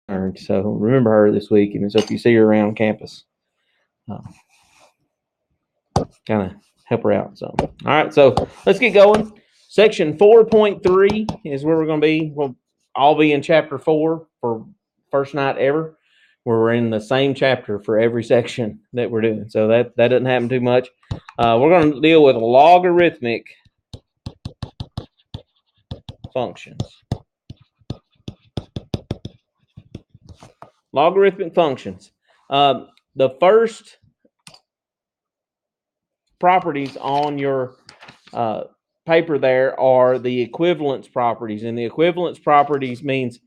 So remember her this week, and so if you see her around campus, kind of help her out. So, all right, so let's get going. Section 4.3 is where we're going to be. We'll all be in chapter 4 for first night ever, where we're in the same chapter for every section that we're doing. So that doesn't happen too much. We're going to deal with logarithmic functions. Logarithmic functions. The first properties on your paper there are the equivalence properties, and the equivalence properties means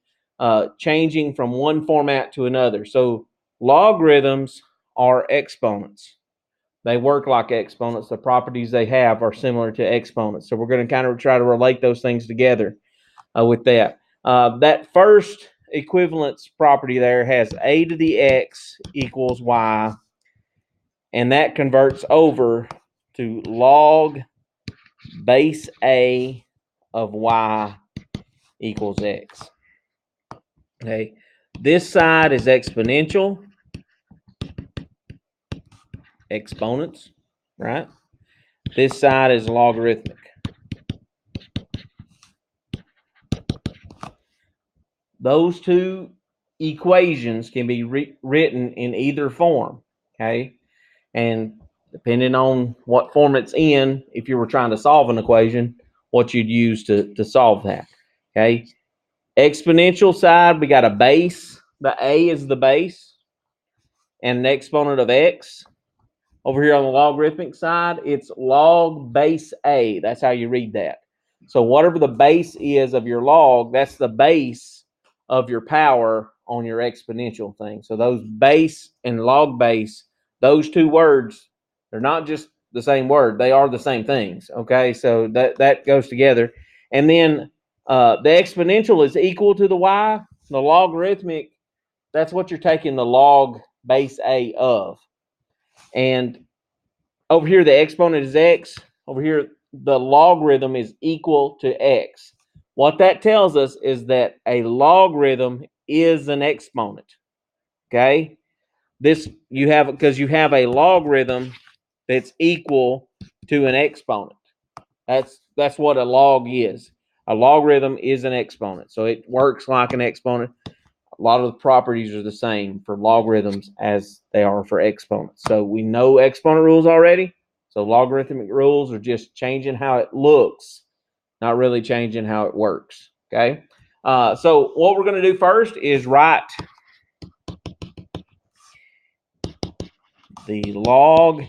changing from one format to another. So logarithms are exponents. They work like exponents. The properties they have are similar to exponents. So we're going to kind of try to relate those things together with that. That first equivalence property there has a to the x equals y, and that converts over to log base a of y equals x. Okay, this side is exponential, exponents, right? This side is logarithmic. Those two equations can be written in either form, okay? And depending on what form it's in, if you were trying to solve an equation, what you'd use to solve that, okay? Exponential side, we got a base. The a is the base, and an exponent of x. Over here on the logarithmic side, it's log base a. That's how you read that. So whatever the base is of your log, that's the base of your power on your exponential thing. So those base and log base, those two words, they're not just the same word. They are the same things, okay? So that goes together. And then the exponential is equal to the y. The logarithmic, that's what you're taking the log base a of. And over here, the exponent is x. Over here, the logarithm is equal to x. What that tells us is that a logarithm is an exponent. Okay? This you have because you have a logarithm that's equal to an exponent. That's what a log is. A logarithm is an exponent. So it works like an exponent. A lot of the properties are the same for logarithms as they are for exponents. So we know exponent rules already. So logarithmic rules are just changing how it looks, not really changing how it works. Okay. So what we're going to do first is write the log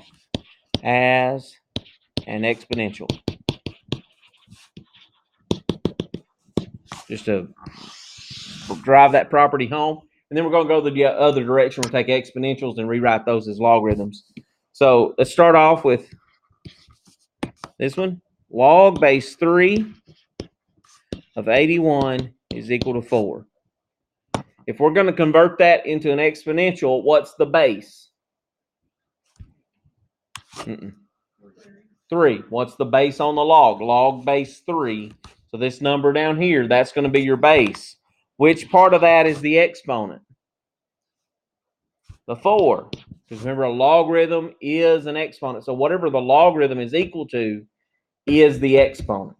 as an exponential. Just to drive that property home. And then we're going to go the other direction. We'll take exponentials and rewrite those as logarithms. So let's start off with this one. Log base 3 of 81 is equal to 4. If we're going to convert that into an exponential, what's the base? 3. What's the base on the log? Log base 3. So this number down here, that's going to be your base. Which part of that is the exponent? The 4. Because remember, a logarithm is an exponent. So whatever the logarithm is equal to is the exponent.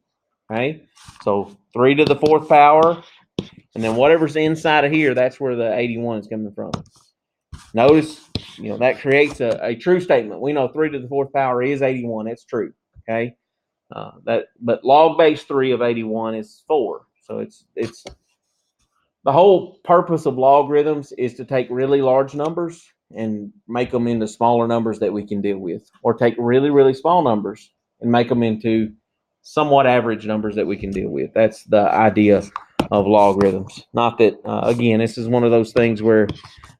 Okay? So 3 to the 4th power. And then whatever's inside of here, that's where the 81 is coming from. Notice, that creates a true statement. We know 3 to the 4th power is 81. That's true. Okay? But log base 3 of 81 is 4. So it's the whole purpose of logarithms is to take really large numbers and make them into smaller numbers that we can deal with, or take really, really small numbers and make them into somewhat average numbers that we can deal with. That's the idea of logarithms. Not that, again, this is one of those things where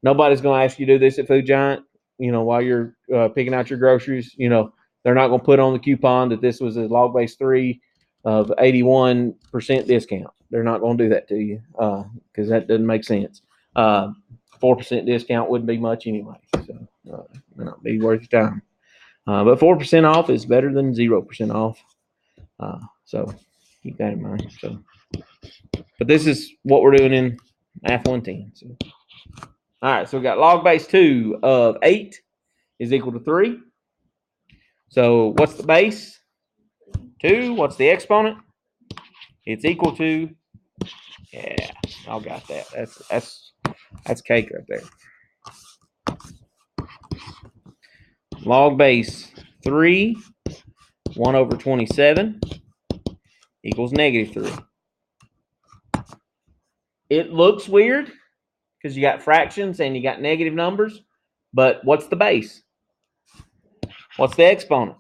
nobody's going to ask you to do this at Food Giant, while you're picking out your groceries. They're not going to put on the coupon that this was a log base 3 of 81% discount. They're not going to do that to you because that doesn't make sense. 4% discount wouldn't be much anyway, so may not be worth your time. But 4% off is better than 0% off. So keep that in mind. So, but this is what we're doing in Math 110. So. All right, so we got log base 2 of 8 is equal to 3. So what's the base? 2. What's the exponent? It's equal to, yeah, y'all got that. That's cake right there. Log base 3, 1 over 27 equals negative 3. It looks weird because you got fractions and you got negative numbers, but what's the base? What's the exponent?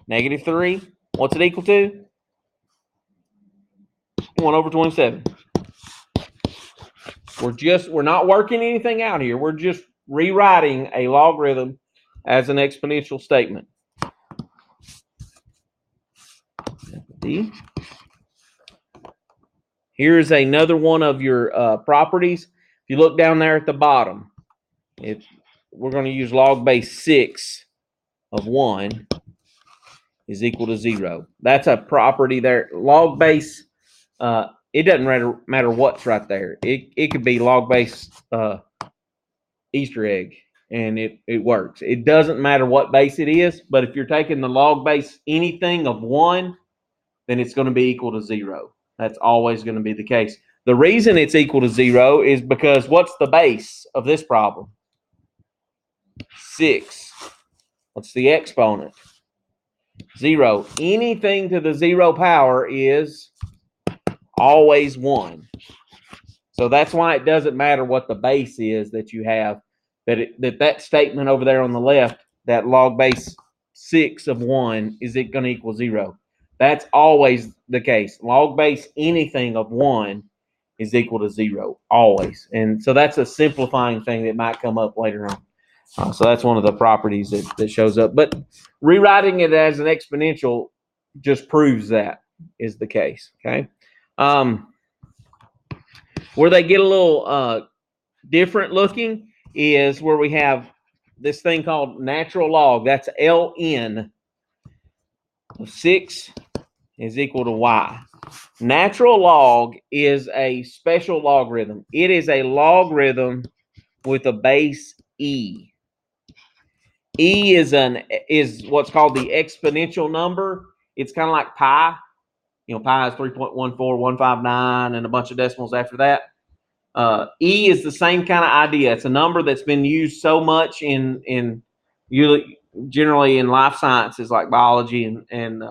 Negative 3. What's it equal to? 1 over 27. We're not working anything out here. We're just rewriting a logarithm as an exponential statement. D. Here's another one of your properties. If you look down there at the bottom, we're going to use log base 6 of 1 is equal to 0. That's a property there. Log base, it doesn't matter what's right there. It could be log base Easter egg, and it works. It doesn't matter what base it is, but if you're taking the log base anything of 1, then it's going to be equal to 0. That's always going to be the case. The reason it's equal to 0 is because what's the base of this problem? 6. What's the exponent? 0. Anything to the 0 power is always 1. So that's why it doesn't matter what the base is that you have. That statement over there on the left, that log base 6 of 1, is it going to equal 0? That's always the case. Log base anything of 1 is equal to 0, always. And so that's a simplifying thing that might come up later on. So that's one of the properties that shows up. But rewriting it as an exponential just proves that is the case. Okay. Where they get a little different looking is where we have this thing called natural log. That's ln of 6 is equal to y. Natural log is a special logarithm. It is a logarithm with a base e. E is what's called the exponential number. It's kind of like pi. Pi is 3.14159 and a bunch of decimals after that. E is the same kind of idea. It's a number that's been used so much in generally in life sciences like biology and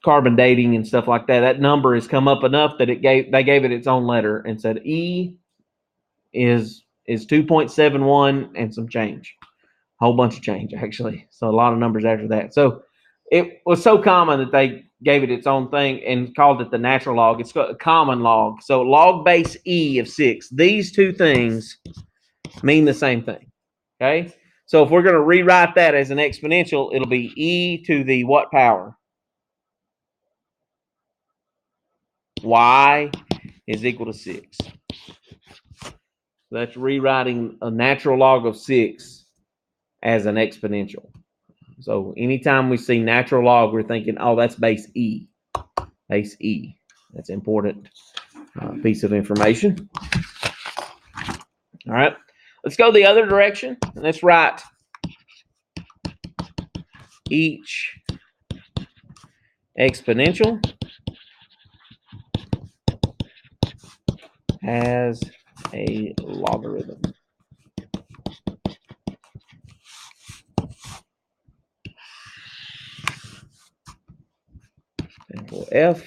carbon dating and stuff like that. That number has come up enough that they gave it its own letter and said E is 2.71 and some change, a whole bunch of change actually. So a lot of numbers after that. So it was so common that they gave it its own thing and called it the natural log. It's got a common log. So log base E of 6. These two things mean the same thing. Okay. So if we're going to rewrite that as an exponential, it'll be E to the what power? Y is equal to 6. So that's rewriting a natural log of 6 as an exponential. So anytime we see natural log, we're thinking, oh, that's base E. Base E. That's an important piece of information. All right. Let's go the other direction. And let's write each exponential has a logarithm. Example F.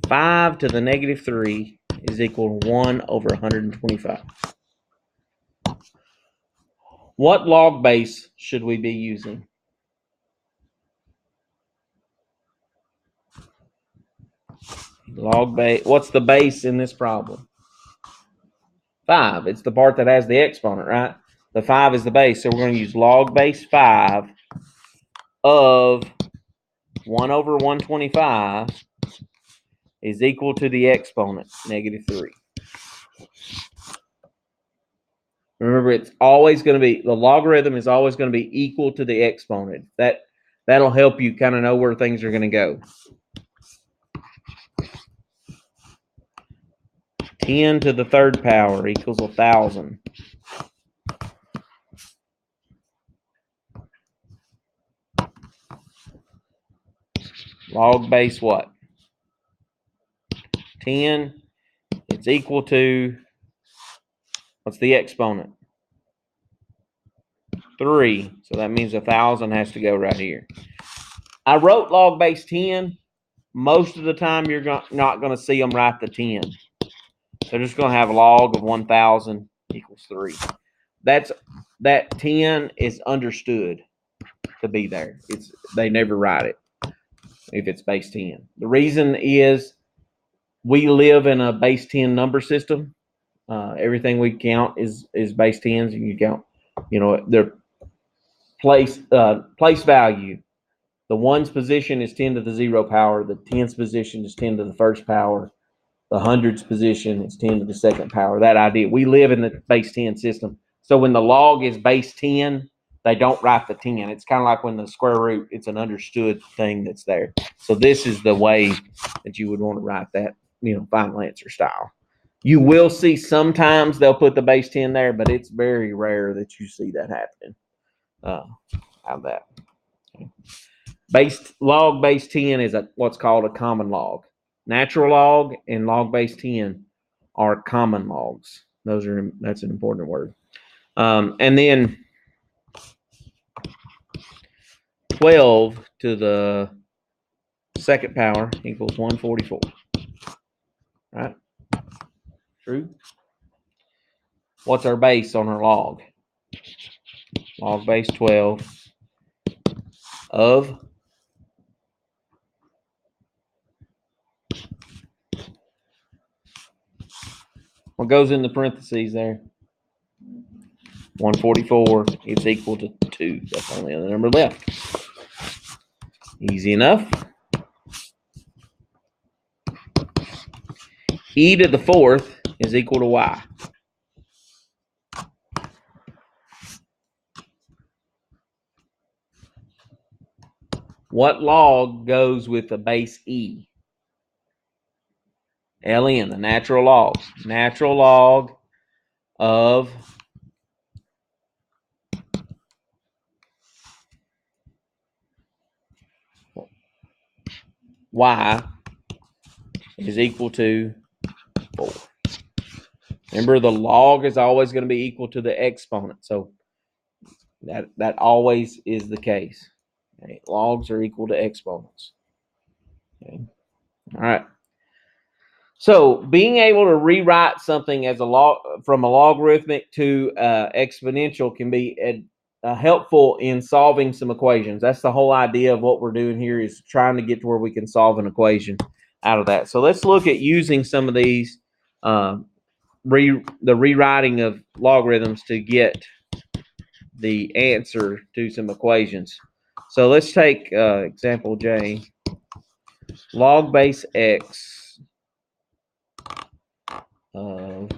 5 to the negative 3 is equal to 1 over 125. What log base should we be using? Log base. What's the base in this problem? 5. It's the part that has the exponent, right? The 5 is the base. So we're going to use log base 5 of 1 over 125 is equal to the exponent, negative 3. Remember, it's always going to be, the logarithm is always going to be equal to the exponent. That'll help you kind of know where things are going to go. 10 to the third power equals 1,000. Log base what? 10. It's equal to, what's the exponent? 3. So that means 1,000 has to go right here. I wrote log base 10. Most of the time, you're not going to see them write the 10. They're just going to have a log of 1,000 equals 3. That 10 is understood to be there. They never write it if it's base 10. The reason is we live in a base 10 number system. Everything we count is base 10s, and you count, their place value. The ones position is 10 to the 0 power. The tens position is 10 to the first power. The hundreds position is 10 to the second power. That idea. We live in the base 10 system. So when the log is base 10, they don't write the 10. It's kind of like when the square root, it's an understood thing that's there. So this is the way that you would want to write that, final answer style. You will see sometimes they'll put the base 10 there, but it's very rare that you see that happening. Out of that. Okay. Log base 10 is what's called a common log. Natural log and log base 10 are common logs. That's an important word. And then 12 to the second power equals 144. Right? True? What's our base on our log? Log base 12 of what goes in the parentheses there? 144 is equal to 2. That's the only other number left. Easy enough. E to the fourth is equal to y. What log goes with the base E? Ln, the natural logs. Natural log of y is equal to 4. Remember, the log is always going to be equal to the exponent. So that always is the case. Okay. Logs are equal to exponents. Okay. All right. So being able to rewrite something as from a logarithmic to exponential can be helpful in solving some equations. That's the whole idea of what we're doing here, is trying to get to where we can solve an equation out of that. So let's look at using some of these, the rewriting of logarithms to get the answer to some equations. So let's take example J. Log base x of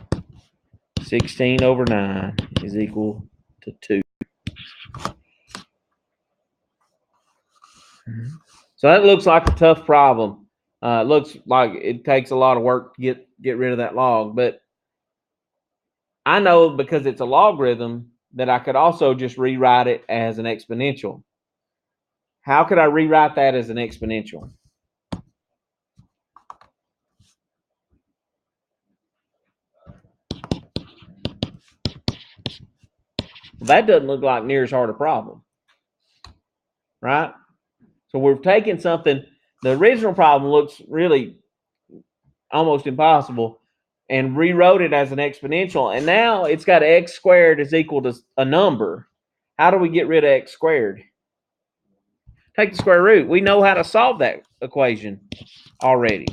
16 over 9 is equal to 2. So that looks like a tough problem. It looks like it takes a lot of work to get rid of that log. But I know, because it's a logarithm, that I could also just rewrite it as an exponential. How could I rewrite that as an exponential? That doesn't look like near as hard a problem, right? So we're taking something, the original problem looks really almost impossible, and rewrote it as an exponential, and now it's got x squared is equal to a number. How do we get rid of x squared? Take the square root. We know how to solve that equation already.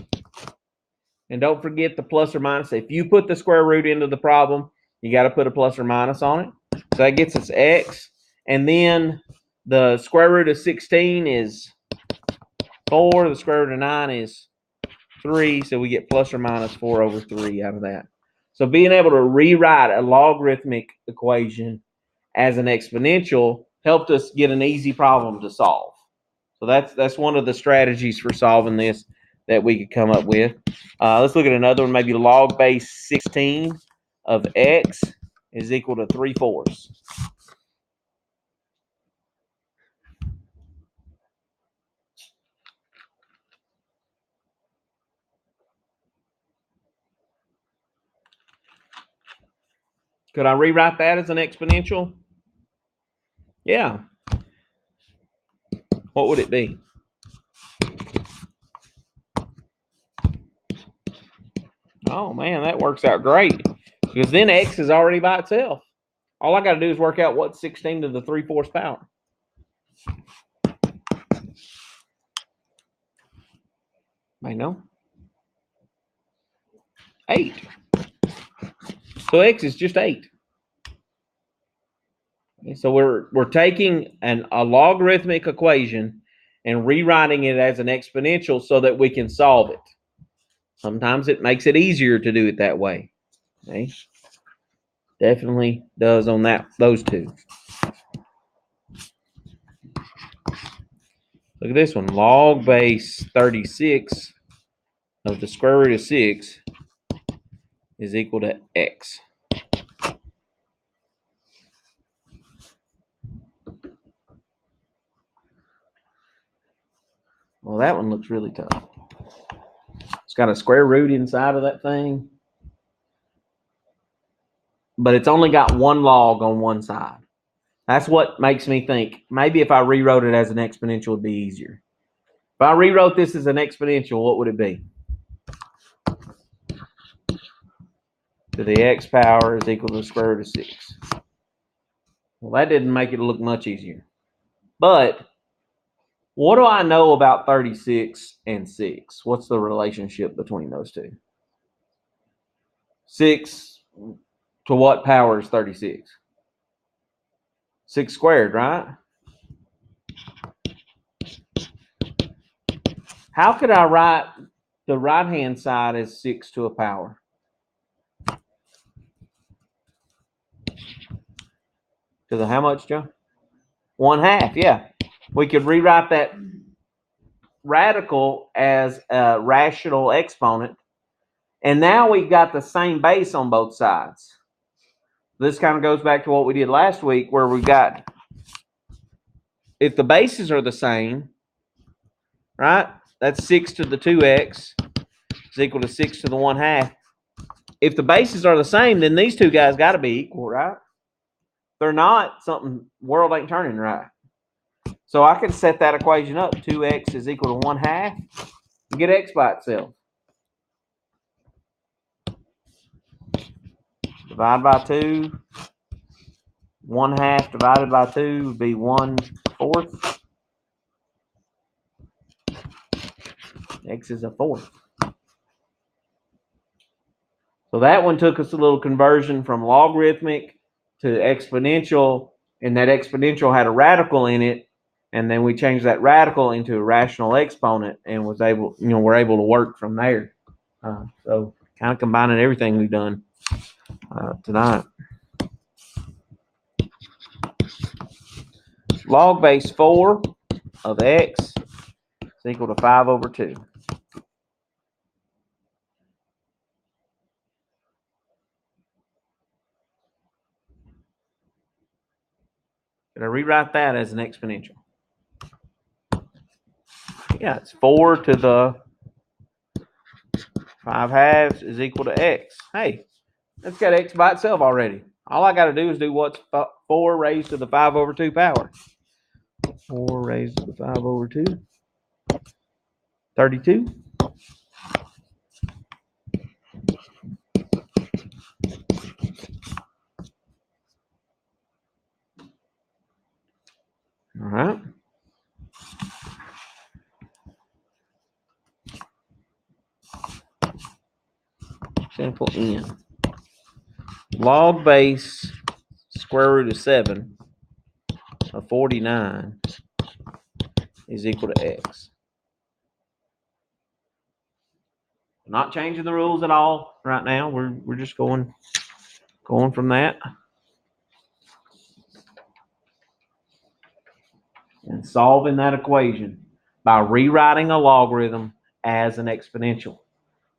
And don't forget the plus or minus. If you put the square root into the problem, you got to put a plus or minus on it. So that gets us x. And then the square root of 16 is 4. The square root of 9 is 3. So we get plus or minus 4 over 3 out of that. So being able to rewrite a logarithmic equation as an exponential helped us get an easy problem to solve. So that's one of the strategies for solving this that we could come up with. Let's look at another one. Maybe log base 16 of x is equal to 3/4. Could I rewrite that as an exponential? Yeah. What would it be? Oh man, that works out great. Because then x is already by itself. All I got to do is work out what's 16 to the 3/4 power. I know. 8. So x is just 8. Okay, so we're taking a logarithmic equation and rewriting it as an exponential so that we can solve it. Sometimes it makes it easier to do it that way. Okay? Definitely does on those two. Look at this one. Log base 36 of the square root of 6 is equal to x. Well, that one looks really tough. It's got a square root inside of that thing, but it's only got one log on one side. That's what makes me think maybe if I rewrote it as an exponential, it would be easier. If I rewrote this as an exponential, what would it be? To the x power is equal to the square root of 6. Well, that didn't make it look much easier. But what do I know about 36 and 6? What's the relationship between those two? 6 to what power is 36? 6 squared, right? How could I write the right-hand side as 6 to a power? To the how much, Joe? 1/2, yeah. We could rewrite that radical as a rational exponent. And now we've got the same base on both sides. This kind of goes back to what we did last week where we got, if the bases are the same, right? That's 6 to the 2x is equal to 6 to the 1/2. If the bases are the same, then these two guys got to be equal, right? If they're not, something, world ain't turning right. So I can set that equation up. 2x is equal to 1/2 and get x by itself. Divide by 2. 1/2 divided by 2 would be 1/4. X is a 4th. So that one took us a little conversion from logarithmic to exponential, and that exponential had a radical in it, and then we changed that radical into a rational exponent and was able, we're able to work from there. So kind of combining everything we've done tonight. Log base 4 of x is equal to 5/2. Could I rewrite that as an exponential? Yeah, it's 4 to the 5/2 is equal to x. Hey, that's got x by itself already. All I got to do is do what's 4 raised to the 5/2 power. 4 raised to the 5/2. 32. All right. Example N. Log base square root of 7 of 49 is equal to x. Not changing the rules at all right now. We're just going from that and solving that equation. by rewriting a logarithm as an exponential.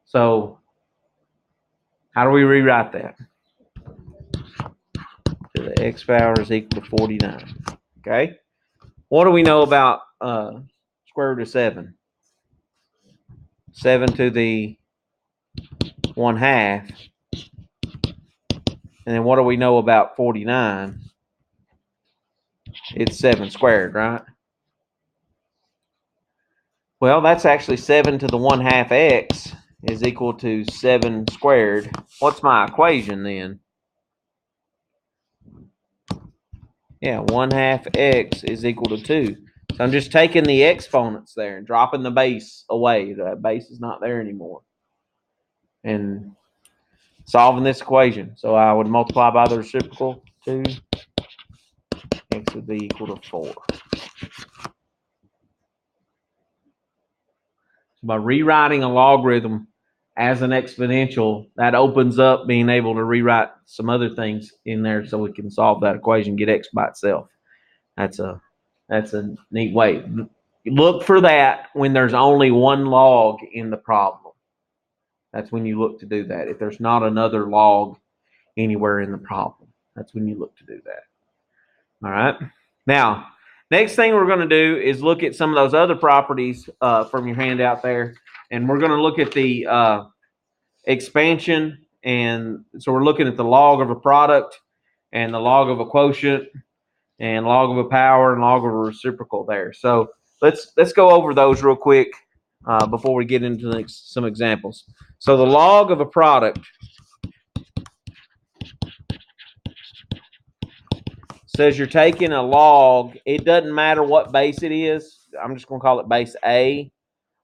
So how do we rewrite that? So the x power is equal to 49. Okay. What do we know about square root of 7? 7 to the 1/2. And then what do we know about 49? It's 7 squared, right? Well, that's actually 7 to the 1/2 x is equal to 7 squared. What's my equation then? Yeah, 1/2 x is equal to 2. So I'm just taking the exponents there and dropping the base away. The base is not there anymore. And solving this equation. So I would multiply by the reciprocal, 2. X would be equal to 4. By rewriting a logarithm as an exponential, that opens up being able to rewrite some other things in there so we can solve that equation, get x by itself. That's a neat way. Look for that when there's only one log in the problem. That's when you look to do that. If there's not another log anywhere in the problem, that's when you look to do that. All right. Now, next thing we're going to do is look at some of those other properties from your handout there. And we're going to look at the expansion. And so we're looking at the log of a product and the log of a quotient and log of a power and log of a reciprocal there. So let's go over those real quick before we get into some examples. So the log of a product says you're taking a log. It doesn't matter what base it is. I'm just going to call it base A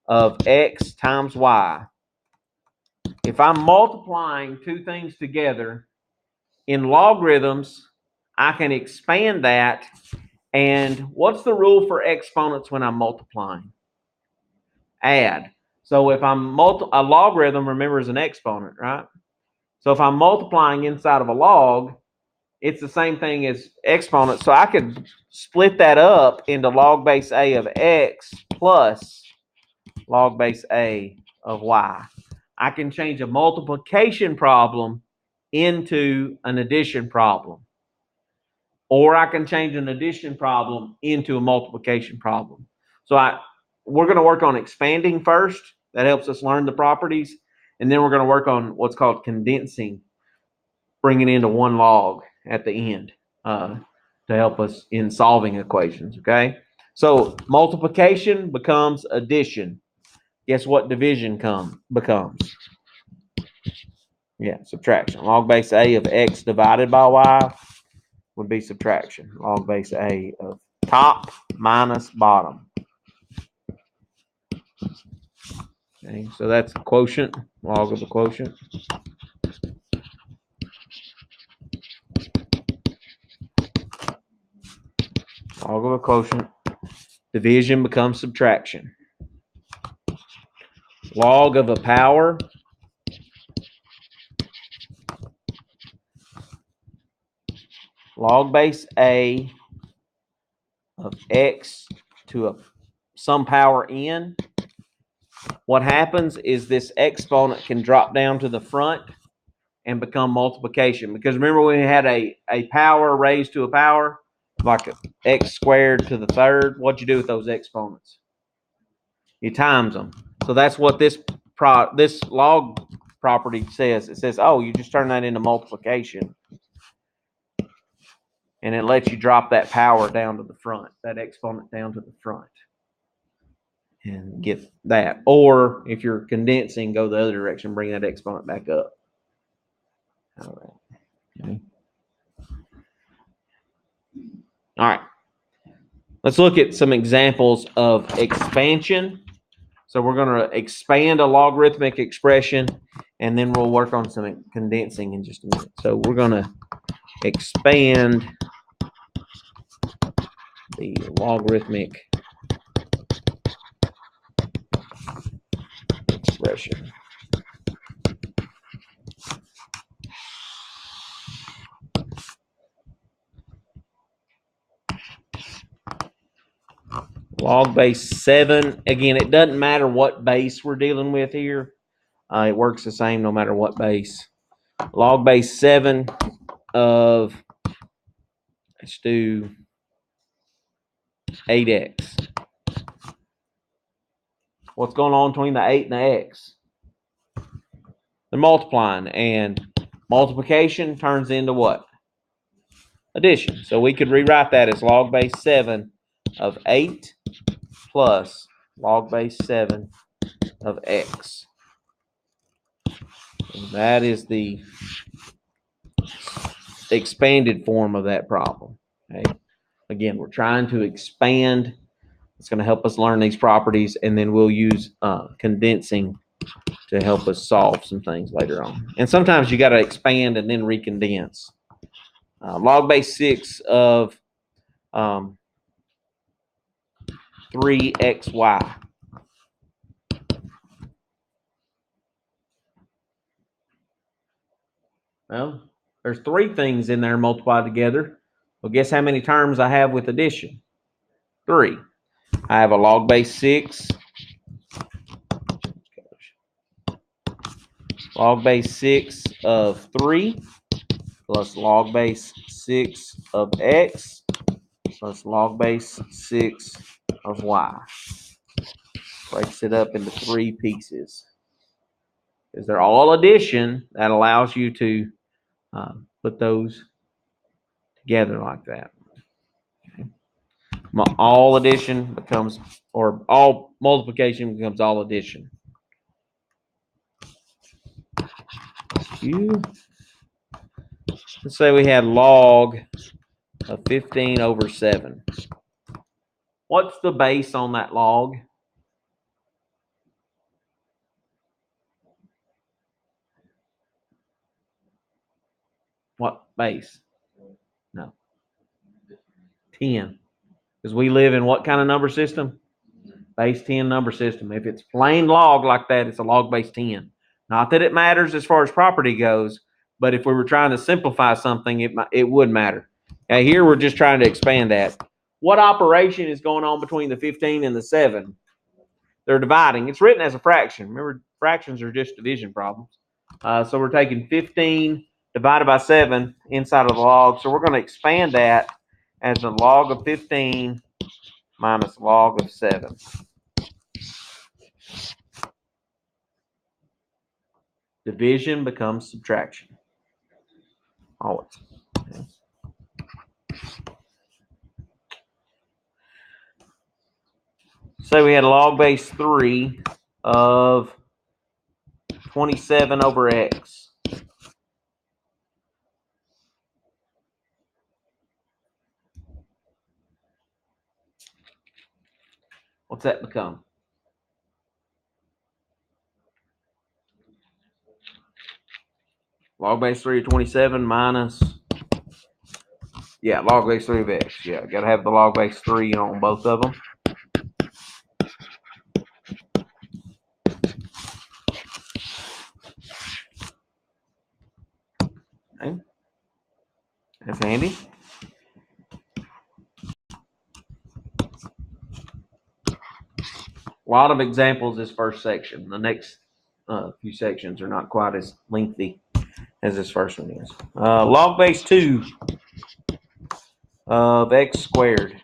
of x times y. If I'm multiplying two things together in logarithms, I can expand that. And what's the rule for exponents when I'm multiplying? Add. So if I'm a logarithm, remember, is an exponent, right? So if I'm multiplying inside of a log, it's the same thing as exponents. So I could split that up into log base A of x plus log base A of y. I can change a multiplication problem into an addition problem. Or I can change an addition problem into a multiplication problem. So we're going to work on expanding first. That helps us learn the properties. And then we're going to work on what's called condensing, bringing into one log at the end to help us in solving equations, okay? So multiplication becomes addition. Guess what division becomes? Yeah, subtraction. Log base A of x divided by y would be subtraction. Log base A of top minus bottom. Okay, so that's quotient, log of a quotient. Log of a quotient. Division becomes subtraction. Log of a power. Log base A of x to some power n. What happens is this exponent can drop down to the front and become multiplication. Because remember when we had a power raised to a power, like x squared to the third, what'd you do with those exponents? You times them. So that's what this log property says. It says, oh, you just turn that into multiplication. And it lets you drop that power down to the front, that exponent down to the front. And get that. Or if you're condensing, go the other direction, bring that exponent back up. All right. Okay. All right. Let's look at some examples of expansion. So we're going to expand a logarithmic expression, and then we'll work on some condensing in just a minute. So we're going to expand the logarithmic expression. Log base 7. Again, it doesn't matter what base we're dealing with here. It works the same no matter what base. Log base 7 of, let's do 8x. What's going on between the 8 and the x? They're multiplying, and multiplication turns into what? Addition. So we could rewrite that as log base 7 of 8 plus log base 7 of x. And that is the expanded form of that problem. Okay. Again, we're trying to expand. It's going to help us learn these properties, and then we'll use condensing to help us solve some things later on. And sometimes you got to expand and then recondense. Log base 6 of 3xy. Well, there's 3 things in there multiplied together. Well, guess how many terms I have with addition? 3. I have a log base 6. Log base 6 of 3 plus log base 6 of x plus log base 6 of y. Breaks it up into 3 pieces. Because they're all addition, that allows you to put those together like that. Okay. All addition becomes, or all multiplication becomes all addition. Let's say we had log of 15 over 7. What's the base on that log? What base? No. 10. Because we live in what kind of number system? Base 10 number system. If it's plain log like that, it's a log base 10. Not that it matters as far as property goes, but if we were trying to simplify something, it would matter. Okay, here we're just trying to expand that. What operation is going on between the 15 and the 7? They're dividing. It's written as a fraction. Remember, fractions are just division problems. So we're taking 15 divided by 7 inside of the log. So we're going to expand that as a log of 15 minus log of 7. Division becomes subtraction. Always. Okay. So we had a log base 3 of 27 over x. What's that become? Log base 3 of 27 minus, log base 3 of x. Yeah, got to have the log base 3 on both of them. Okay. That's handy. A lot of examples this first section. The next few sections are not quite as lengthy as this first one is. Log base 2 of x squared.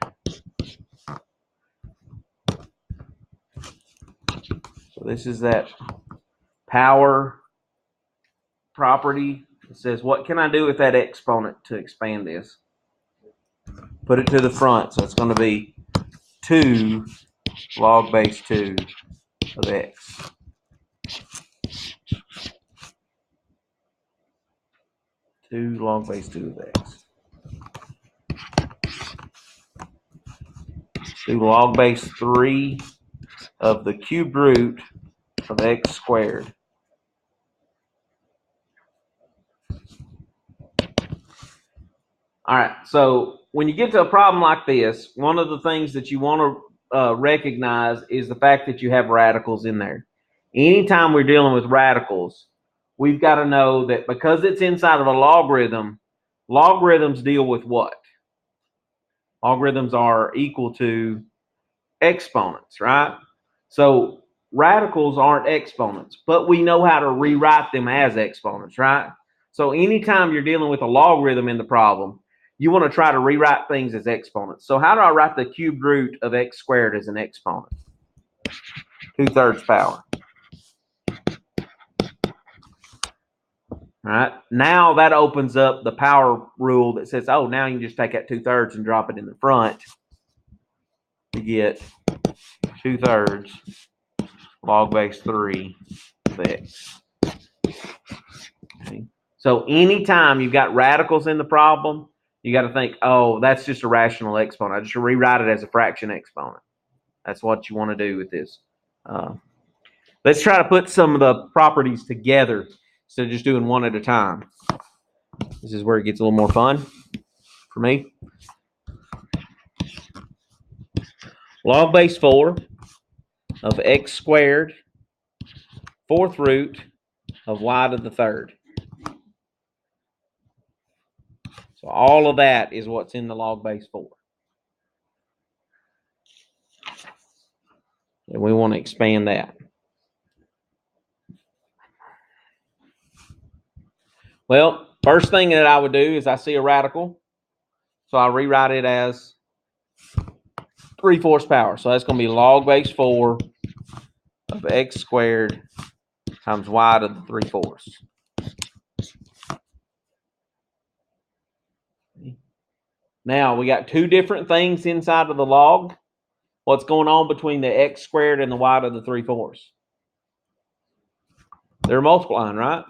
So this is that power property. It says, what can I do with that exponent to expand this? Put it to the front. So it's going to be 2 log base 2 of x. Two log base 2 of x. Do log base 3 of the cubed root of x squared. All right, so when you get to a problem like this, one of the things that you want to recognize is the fact that you have radicals in there. Anytime we're dealing with radicals, we've got to know that because it's inside of a logarithm, logarithms deal with what? Logarithms are equal to exponents, right? So radicals aren't exponents, but we know how to rewrite them as exponents, right? So anytime you're dealing with a logarithm in the problem, you want to try to rewrite things as exponents. So how do I write the cubed root of x squared as an exponent? 2/3 power. All right. Now that opens up the power rule that says, oh, now you can just take that 2/3 and drop it in the front to get 2/3 log base 3 of x. Okay. So anytime you've got radicals in the problem, you got to think, oh, that's just a rational exponent. I just rewrite it as a fraction exponent. That's what you want to do with this. Let's try to put some of the properties together instead of just doing one at a time. This is where it gets a little more fun for me. Log base 4 of x squared, 4th root of y to the 3rd. So all of that is what's in the log base 4. And we want to expand that. Well, first thing that I would do is I see a radical. So I rewrite it as 3/4 power. So that's going to be log base 4 of x squared times y to the 3/4. Now we got two different things inside of the log. What's going on between the x squared and the y to the 3/4? They're multiplying, right?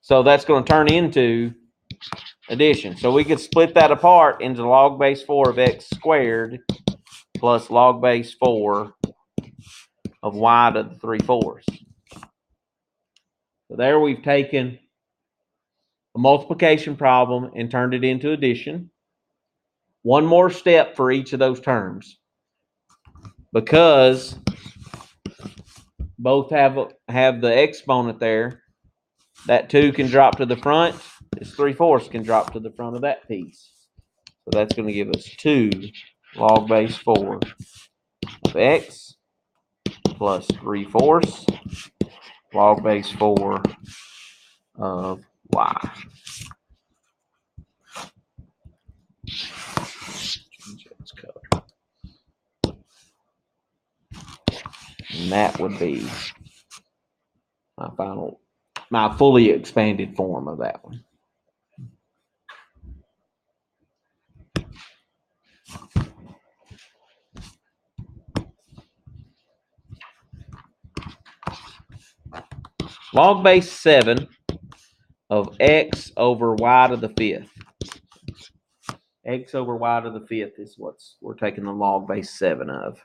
So that's going to turn into addition. So we could split that apart into log base 4 of x squared plus log base 4 of y to the 3/4. So there we've taken a multiplication problem and turned it into addition. One more step for each of those terms. Because both have the exponent there, that 2 can drop to the front. This 3/4 can drop to the front of that piece. So that's going to give us 2 log base 4 of x plus 3/4 log base 4 of y. And that would be my fully expanded form of that one. Log base 7 of x over y to the 5th. X over y to the 5th is what we're taking the log base 7 of.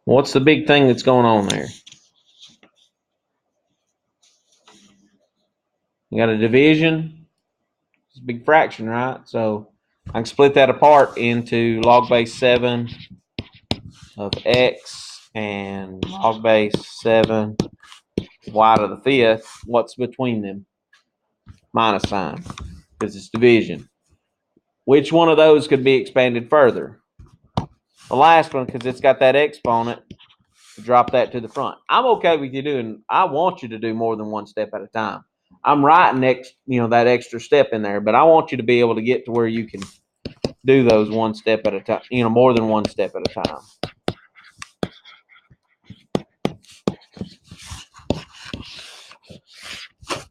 What's the big thing that's going on there? You got a division. It's a big fraction, right? So I can split that apart into log base 7 of x and log base 7 y to the 5th. What's between them? Minus sign, because it's division. Which one of those could be expanded further? The last one, because it's got that exponent. Drop that to the front. I'm okay with you doing. I want you to do more than one step at a time. I'm writing that extra step in there, but I want you to be able to get to where you can do those one step at a time. More than one step at a time.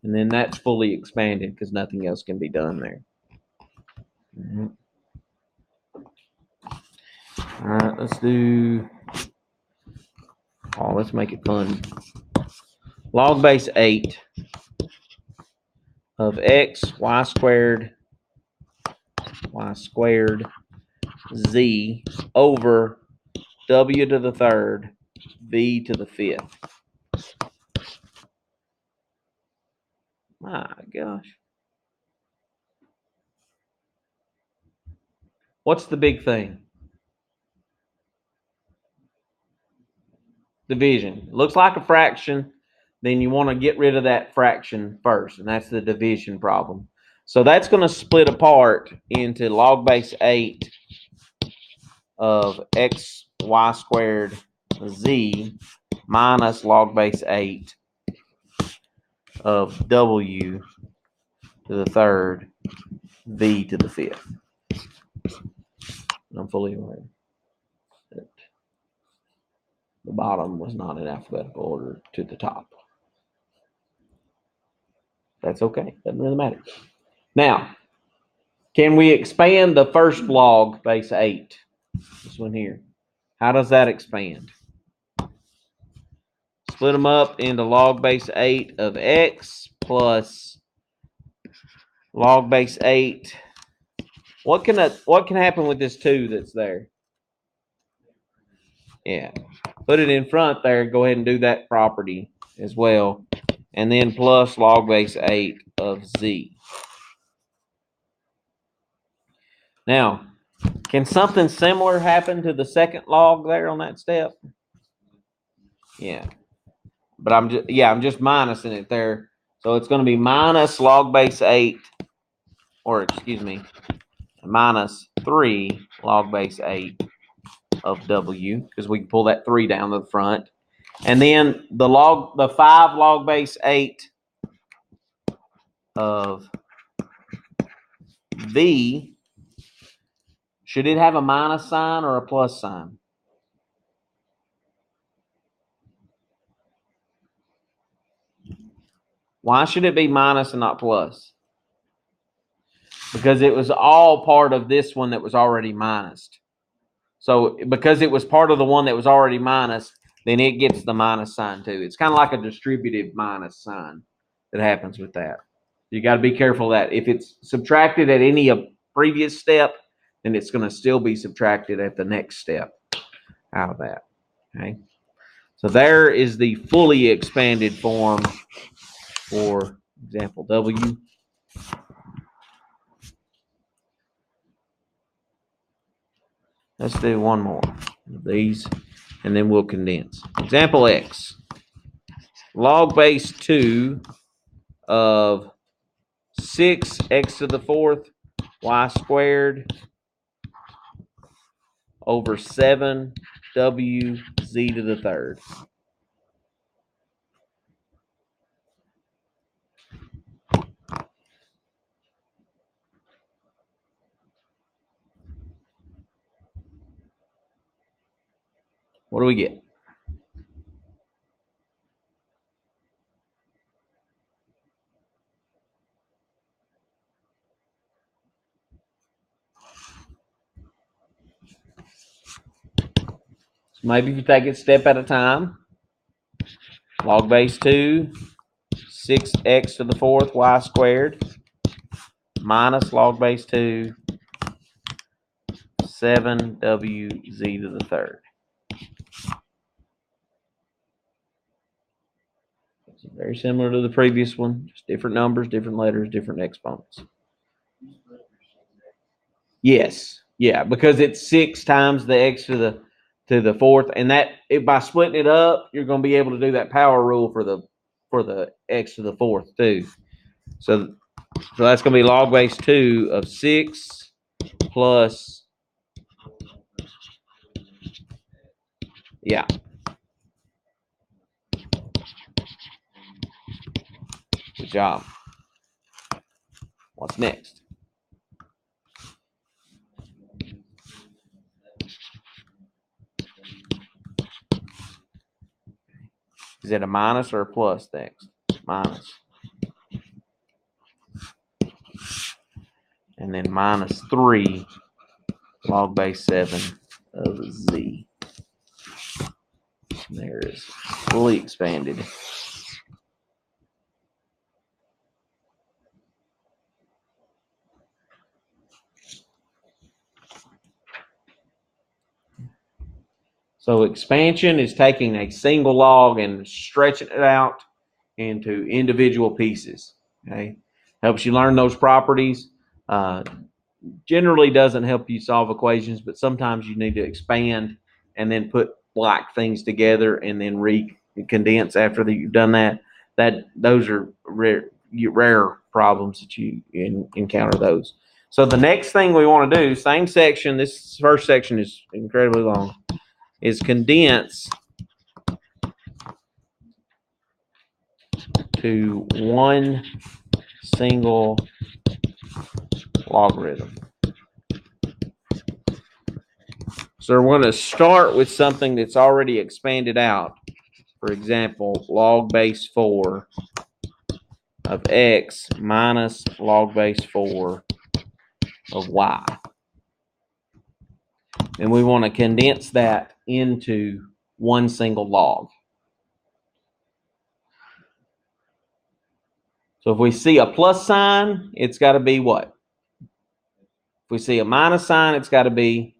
And then that's fully expanded because nothing else can be done there. All right, let's do. Let's make it fun. Log base 8 of x y squared z over w to the 3rd v to the 5th. My gosh. What's the big thing? division. It looks like a fraction, then you want to get rid of that fraction first, and that's the division problem. So that's going to split apart into log base 8 of x y squared z minus log base 8 of w to the third v to the fifth. And I'm fully aware that the bottom was not in alphabetical order to the top. That's okay. Doesn't really matter. Now, can we expand the first log base 8? This one here. How does that expand? Split them up into log base 8 of x plus log base 8. What can happen with this 2 that's there? Yeah. Put it in front there. Go ahead and do that property as well. And then plus log base 8 of z. Now, can something similar happen to the second log there on that step? Yeah. But I'm just minusing it there. So it's going to be minus log base 8, or excuse me, minus 3 log base 8 of w, because we can pull that 3 down to the front. And then the 5 log base 8 of v, should it have a minus sign or a plus sign? Why should it be minus and not plus? Because it was all part of this one that was already minused. So because it was part of the one that was already minus, then it gets the minus sign too. It's kind of like a distributive minus sign that happens with that. You got to be careful that if it's subtracted at any previous step, then it's going to still be subtracted at the next step out of that. Okay. So there is the fully expanded form for example W. Let's do one more of these, and then we'll condense. Example X. Log base 2 of 6x to the fourth y squared over 7w z to the third. What do we get? So maybe if you take it step at a time, log base 2, 6x to the fourth y squared minus log base 2, 7w z to the third. It's very similar to the previous one, just different numbers, different letters, different exponents. Yes, yeah, because it's 6 times the x to the fourth, and that by splitting it up, you're going to be able to do that power rule for the x to the fourth too. So that's going to be log base 2 of 6 plus, yeah. Good job. What's next? Is it a minus or a plus next? Minus. And then minus 3 log base 7 of z. And there it is, fully expanded. So expansion is taking a single log and stretching it out into individual pieces. Okay, helps you learn those properties. Generally doesn't help you solve equations, but sometimes you need to expand and then put like things together and then condense after you've done that. Those are rare problems that you encounter those. So the next thing we want to do, same section, this first section is incredibly long, is condense to one single logarithm. So we're going to start with something that's already expanded out. For example, log base 4 of x minus log base 4 of y. And we want to condense that into one single log. So if we see a plus sign, it's got to be what? If we see a minus sign, it's got to be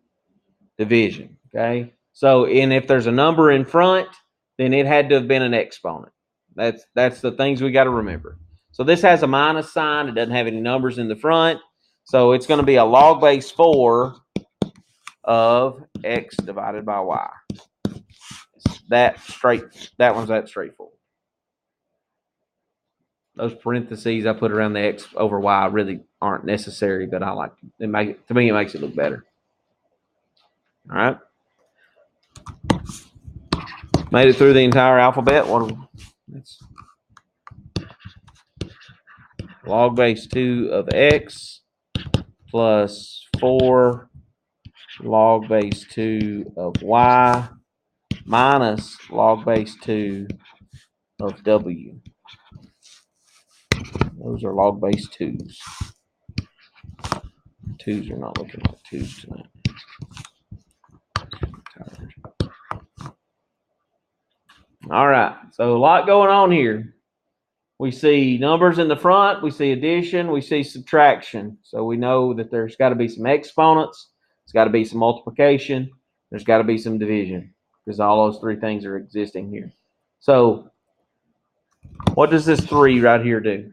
division, okay? So, and if there's a number in front, then it had to have been an exponent. That's the things we got to remember. So this has a minus sign. It doesn't have any numbers in the front. So it's going to be a log base 4 of x divided by y. That one's that straightforward. Those parentheses I put around the x over y really aren't necessary, but I like it. To me, it makes it look better. All right. Made it through the entire alphabet. It's log base 2 of x plus 4 log base 2 of y minus log base 2 of w. Those are log base 2s. 2s are not looking like 2s tonight. All right, so a lot going on here. We see numbers in the front, we see addition, we see subtraction. So we know that there's got to be some exponents, there's got to be some multiplication, there's got to be some division, because all those three things are existing here. So what does this 3 right here do?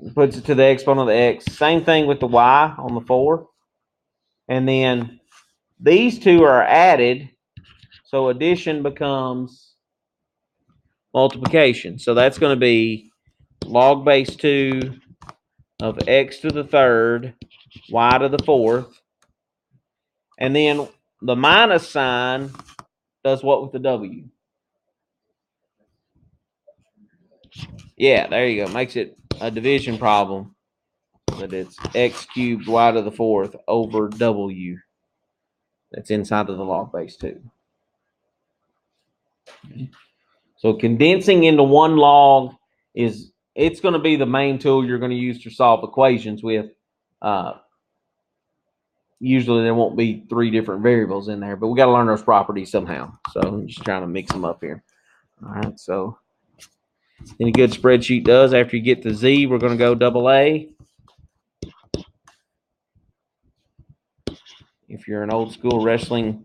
It puts it to the exponent of the x. Same thing with the y on the 4. And then these two are added, so addition becomes multiplication. So that's going to be log base 2 of x to the 3rd, y to the 4th. And then the minus sign does what with the w? Yeah, there you go. Makes it a division problem. But it's x cubed y to the 4th over w. That's inside of the log base 2. So condensing into one log it's going to be the main tool you're going to use to solve equations with. Usually there won't be 3 different variables in there, but we got to learn those properties somehow. So I'm just trying to mix them up here. All right, so any good spreadsheet does, after you get to Z, we're going to go AA. If you're an old school wrestling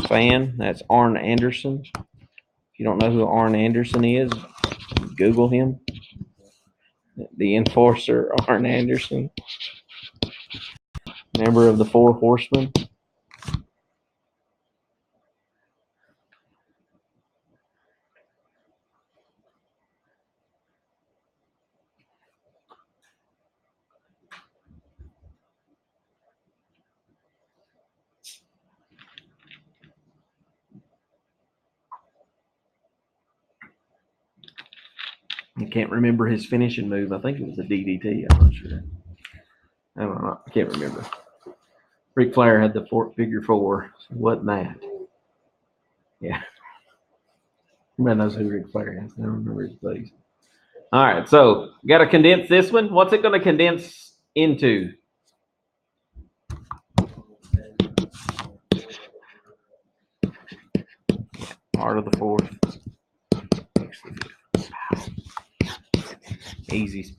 fan, that's Arn Anderson. If you don't know who Arn Anderson is, Google him. The enforcer, Arn Anderson. Member of the 4 Horsemen. I can't remember his finishing move. I think it was a DDT. I'm not sure. I don't know. I can't remember. Ric Flair had the figure 4. So wasn't that? Yeah. Everybody knows who Ric Flair is. I don't remember his buddies. All right. So got to condense this one. What's it going to condense into? R to the 4th. Easy squeezy.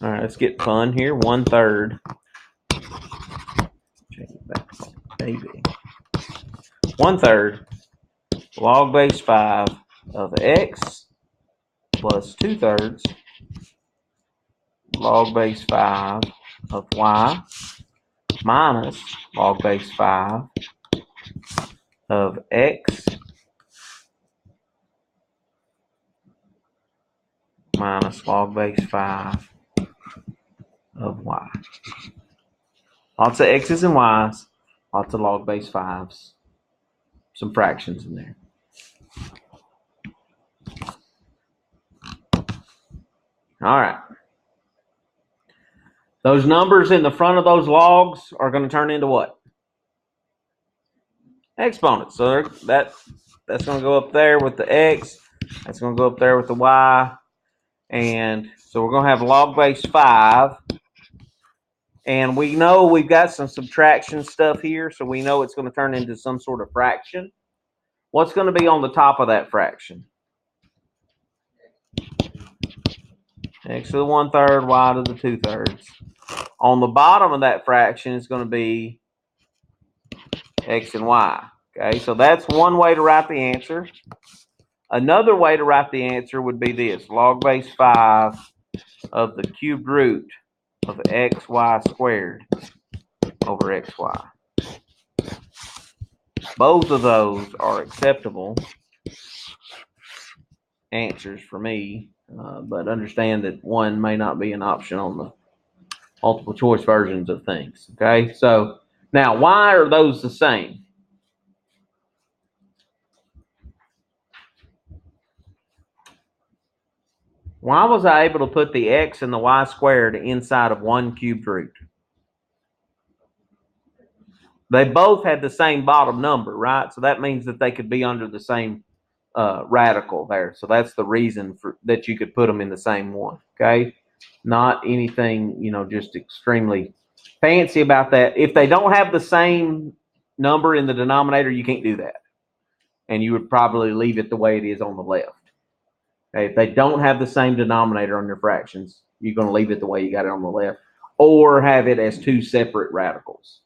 All right, let's get fun here. 1/3. Change it back, baby. 1/3 log base 5 of x plus 2/3 log base 5 of y minus log base 5 of x minus log base 5 of y. Lots of x's and y's, lots of log base 5s, some fractions in there. All right. Those numbers in the front of those logs are going to turn into what? Exponents. So that's going to go up there with the x. That's going to go up there with the y. And so we're going to have log base 5. And we know we've got some subtraction stuff here, so we know it's going to turn into some sort of fraction. What's going to be on the top of that fraction? X to the 1/3, y to the 2/3. On the bottom of that fraction is going to be x and y. Okay, so that's one way to write the answer. Another way to write the answer would be this: log base 5 of the cubed root of xy squared over xy. Both of those are acceptable answers for me, but understand that one may not be an option on the multiple choice versions of things. Okay, so now why are those the same? Why was I able to put the x and the y squared inside of one cubed root? They both had the same bottom number, right? So that means that they could be under the same radical there. So that's the reason for that you could put them in the same one. Okay, not anything, just extremely fancy about that. If they don't have the same number in the denominator, you can't do that, and you would probably leave it the way it is on the left. Okay, if they don't have the same denominator on your fractions, you're going to leave it the way you got it on the left, or have it as two separate radicals.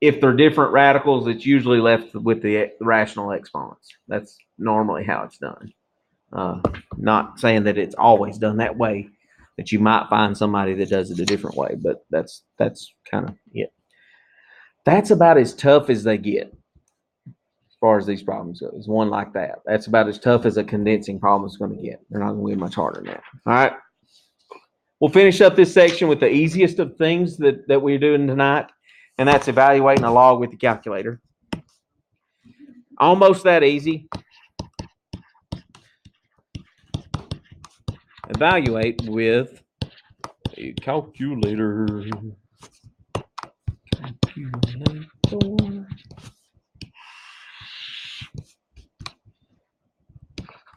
If they're different radicals, it's usually left with the rational exponents. That's normally how it's done. Not saying that it's always done that way, that you might find somebody that does it a different way, but that's kind of it. That's about as tough as they get as far as these problems go. Is one like that. That's about as tough as a condensing problem is going to get. They're not going to get much harder than that. All right. We'll finish up this section with the easiest of things that we're doing tonight, and that's evaluating a log with the calculator. Almost that easy. Evaluate with a calculator.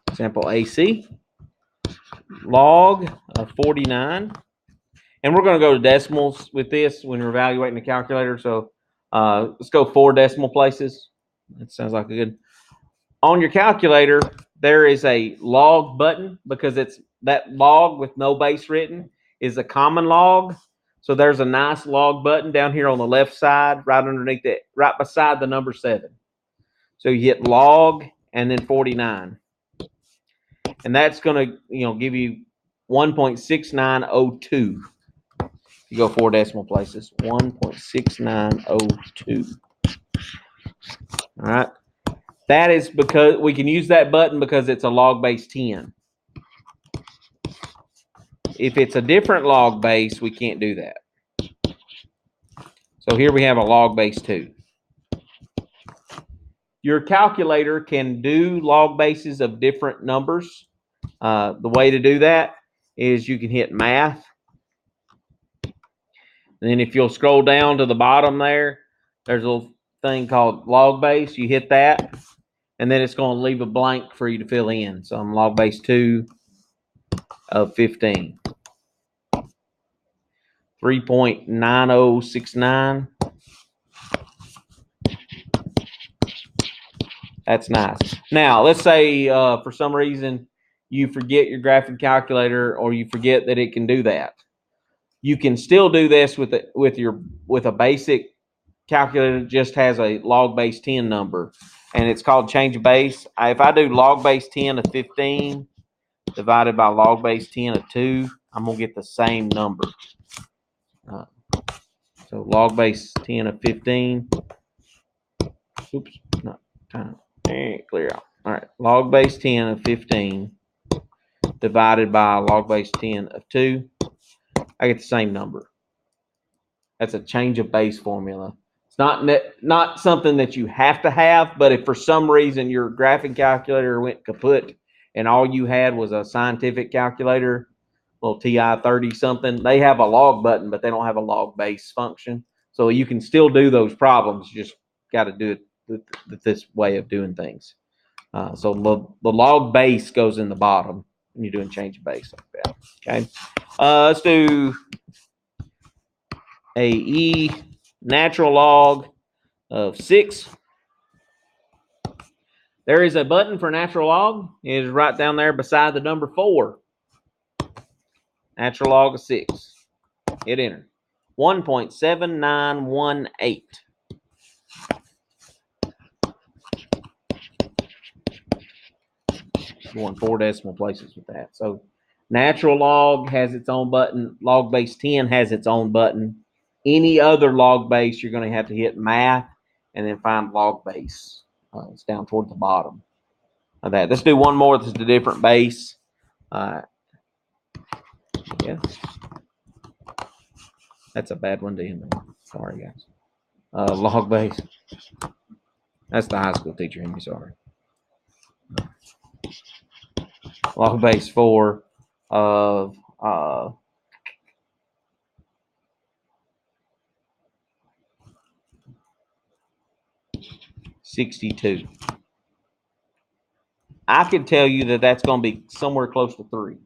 Example AC. Log of 49. And we're going to go to decimals with this when we're evaluating the calculator. So let's go 4 decimal places. That sounds like a good. On your calculator, there is a log button because it's that log with no base written is a common log. So there's a nice log button down here on the left side, right underneath it, right beside the number 7. So you hit log and then 49. And that's going to, give you 1.6902. You go 4 decimal places, 1.6902. All right. That is because we can use that button because it's a log base 10. If it's a different log base, we can't do that. So here we have a log base 2. Your calculator can do log bases of different numbers. The way to do that is you can hit math. And then if you'll scroll down to the bottom there, there's a little thing called log base. You hit that, and then it's going to leave a blank for you to fill in. So I'm log base 2 of 15. 3.9069. That's nice. Now, let's say for some reason you forget your graphing calculator or you forget that it can do that. You can still do this with a basic calculator that just has a log base 10 number, and it's called change of base. If I do log base 10 of 15, divided by log base 10 of 2, I'm going to get the same number. So log base 10 of 15. Oops, not time. Clear out. All right, log base 10 of 15 divided by log base 10 of 2. I get the same number. That's a change of base formula. It's not something that you have to have, but if for some reason your graphing calculator went kaput and all you had was a scientific calculator, little TI 30 something, they have a log button, but they don't have a log base function. So you can still do those problems. You just got to do it with this way of doing things. So the log base goes in the bottom when you're doing change of base like that. Okay. Let's do a natural log of 6. There is a button for natural log. It is right down there beside the number 4. Natural log of 6. Hit enter. 1.7918. Going 4 decimal places with that. So natural log has its own button. Log base 10 has its own button. Any other log base, you're going to have to hit math and then find log base. It's down toward the bottom of that. Let's do one more. This is a different base. Yeah. That's a bad one to him. Sorry, guys. Log base. That's the high school teacher in me. Sorry. Log base 4 of 62. I could tell you that that's going to be somewhere close to 3.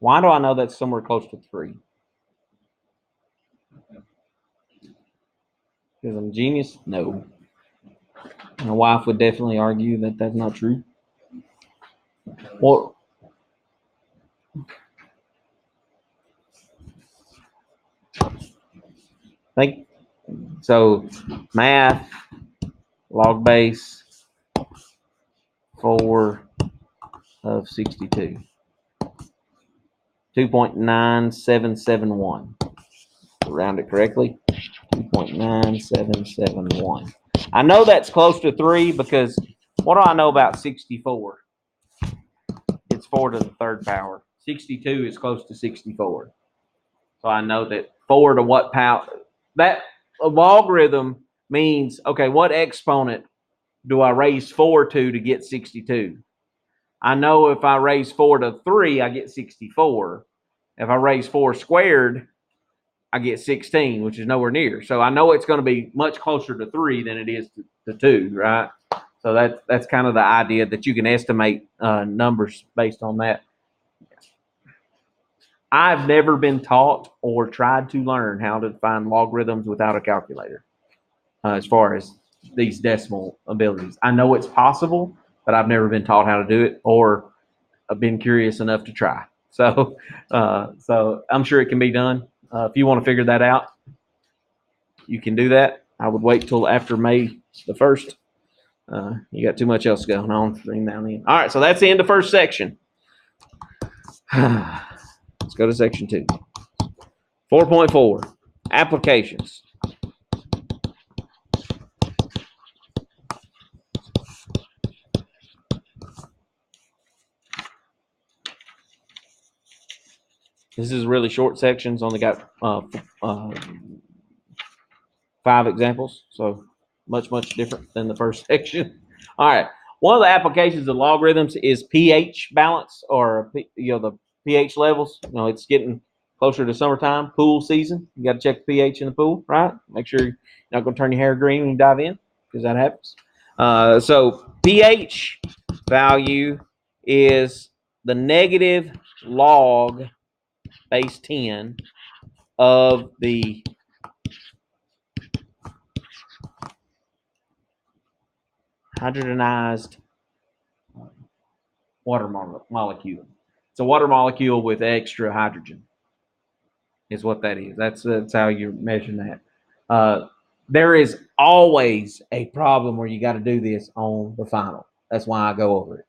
Why do I know that's somewhere close to 3? Because I'm a genius? No. My wife would definitely argue that that's not true. Well, think so. Math, log base 4 of 62. 2.9771. Round it correctly. 2.9771. I know that's close to 3 because what do I know about 64? It's 4 to the 3rd power. 62 is close to 64. So I know that 4 to what power? That a logarithm means, okay, what exponent do I raise 4 to get 62? I know if I raise 4 to 3, I get 64. If I raise 4 squared, I get 16, which is nowhere near. So I know it's going to be much closer to 3 than it is to 2, right? So that's kind of the idea that you can estimate numbers based on that. I've never been taught or tried to learn how to find logarithms without a calculator as far as these decimal abilities. I know it's possible, but I've never been taught how to do it or I've been curious enough to try. So I'm sure it can be done. If you want to figure that out, you can do that. I would wait till after May the 1st. You got too much else going on between now and then. All right, so that's the end of first section. Let's go to section 2. 4.4, applications. This is really short sections, only got 5 examples, so much different than the first section. All right, one of the applications of logarithms is pH balance, or the pH levels. It's getting closer to summertime, pool season. You got to check the pH in the pool, right? Make sure you're not going to turn your hair green when you dive in, because that happens. So pH value is the negative log base 10 of the hydrogenized water molecule. It's a water molecule with extra hydrogen is what that is. That's how you're measuring that. There is always a problem where you got to do this on the final. That's why I go over it.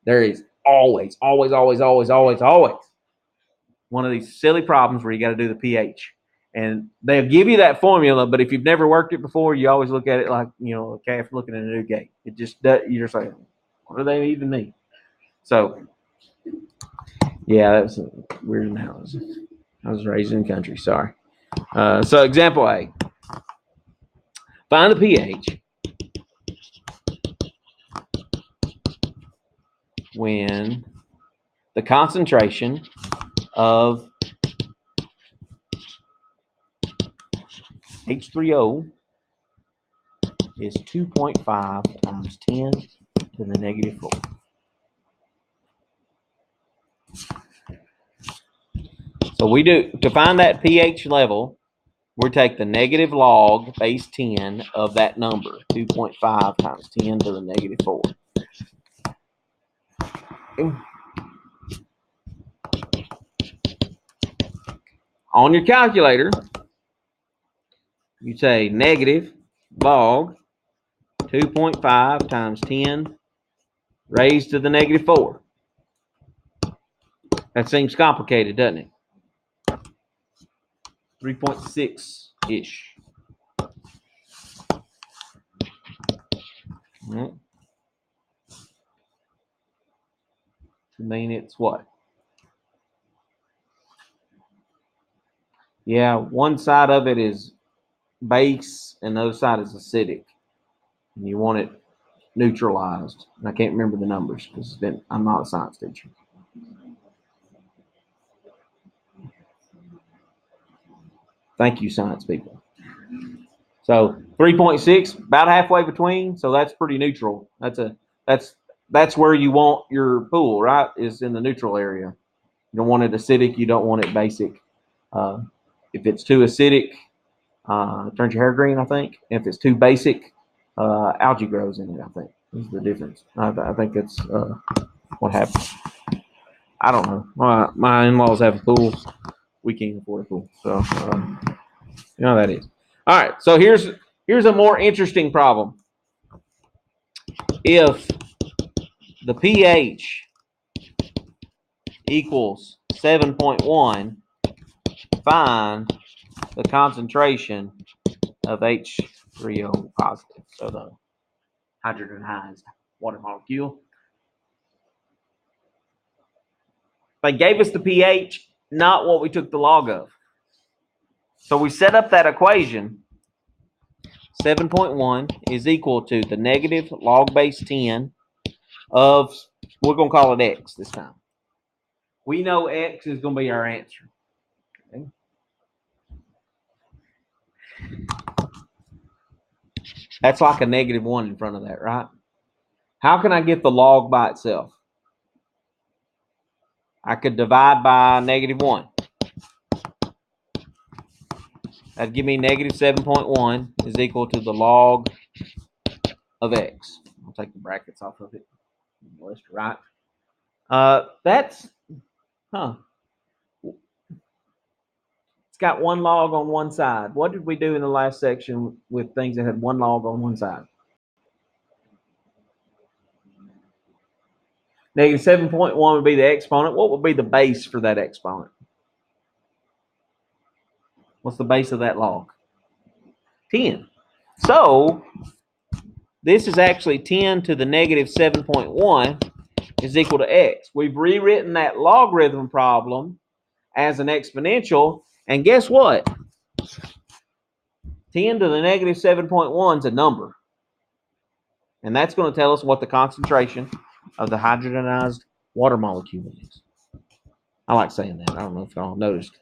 There is always one of these silly problems where you got to do the pH. And they'll give you that formula, but if you've never worked it before, you always look at it like, a calf looking at a new gate. It just does, you're just like, what do they even mean? So, yeah, that was weird analysis. I was raised in the country, sorry. So example A. Find the pH when the concentration of H3O is 2.5 times 10 to the negative 4. So we do, to find that pH level, we take the negative log base 10 of that number, 2.5 times 10 to the negative 4. On your calculator, you say negative log 2.5 times 10 raised to the negative 4. That seems complicated, doesn't it? 3.6-ish. I mean, it's what? Yeah, one side of it is base and the other side is acidic. And you want it neutralized. And I can't remember the numbers because I'm not a science teacher. Thank you, science people. So 3.6, about halfway between. So that's pretty neutral. That's where you want your pool, right? Is in the neutral area. You don't want it acidic. You don't want it basic. If it's too acidic, it turns your hair green, I think. If it's too basic, algae grows in it, I think. Is the difference. I think that's what happens. I don't know. My in-laws have a pool. We can't afford a pool. So, you know how that is. All right. So here's a more interesting problem. If the pH equals 7.1, find the concentration of H3O positive, so the hydrogenized water molecule. They gave us the pH, not what we took the log of. So we set up that equation. 7.1 is equal to the negative log base 10 of, we're going to call it X this time. We know X is going to be our answer. Okay. That's like a negative 1 in front of that, right? How can I get the log by itself? I could divide by negative 1. That'd give me negative 7.1 is equal to the log of X. I'll take the brackets off of it. Left to right. It's got one log on one side. What did we do in the last section with things that had one log on one side? Negative 7.1 would be the exponent. What would be the base for that exponent? What's the base of that log? 10. So this is actually 10 to the negative 7.1 is equal to X. We've rewritten that logarithm problem as an exponential, and guess what? 10 to the negative 7.1 is a number. And that's going to tell us what the concentration of the hydrogenized water molecule is. I like saying that. I don't know if y'all noticed.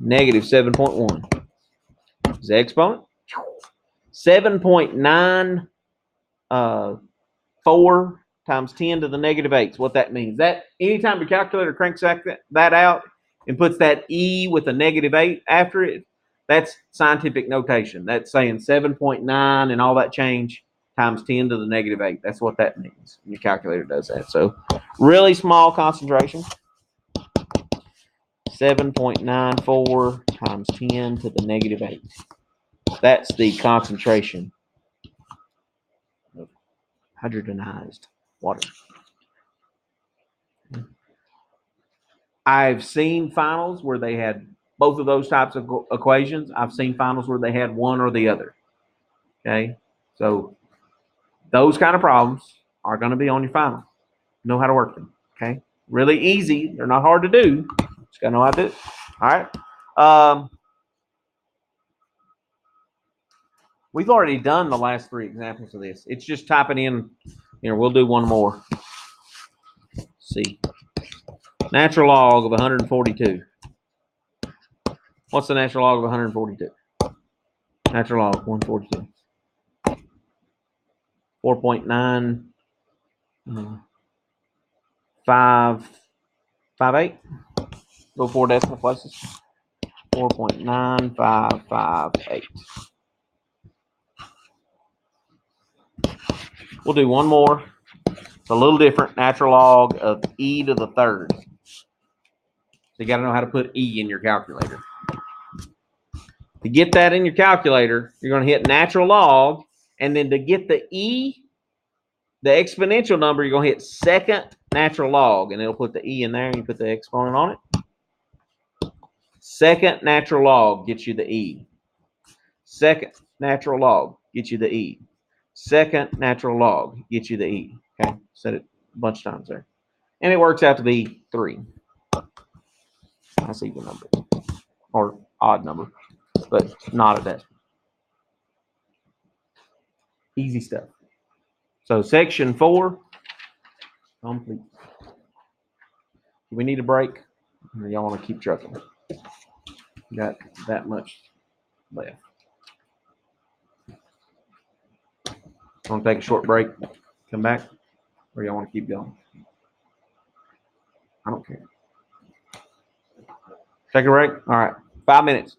Negative 7.1 is the exponent. 7.94 times 10 to the negative 8 is what that means. That anytime your calculator cranks that out and puts that E with a negative 8 after it, that's scientific notation. That's saying 7.9 and all that change times 10 to the negative 8. That's what that means. Your calculator does that. So really small concentration. 7.94 times 10 to the negative 8. That's the concentration of hydrogenized water. I've seen finals where they had both of those types of equations. I've seen finals where they had one or the other. Okay, so those kind of problems are going to be on your final. Know how to work them. Okay, really easy. They're not hard to do. Just got to know how to do it. All right. We've already done the last 3 examples of this. It's just typing in. Here, we'll do one more. Let's see. Natural log of 142. What's the natural log of 142? Natural log of 142. 4.9 558. Go 4 decimal places. 4.9558. We'll do one more. It's a little different. Natural log of e to the third. So you got to know how to put e in your calculator. To get that in your calculator, you're going to hit natural log, and then to get the e, the exponential number, you're going to hit second natural log, and it'll put the e in there, and you put the exponent on it. Second natural log gets you the e. Second natural log gets you the e. Second natural log gets you the e. Okay, said it a bunch of times there. And it works out to be 3. That's even number. Or odd number, but not a decimal. Easy stuff. So section 4, complete. Do we need a break? Or y'all want to keep trucking? Got that much left. Want to take a short break? Come back? Or y'all want to keep going? I don't care. Take a break? All right. 5 minutes.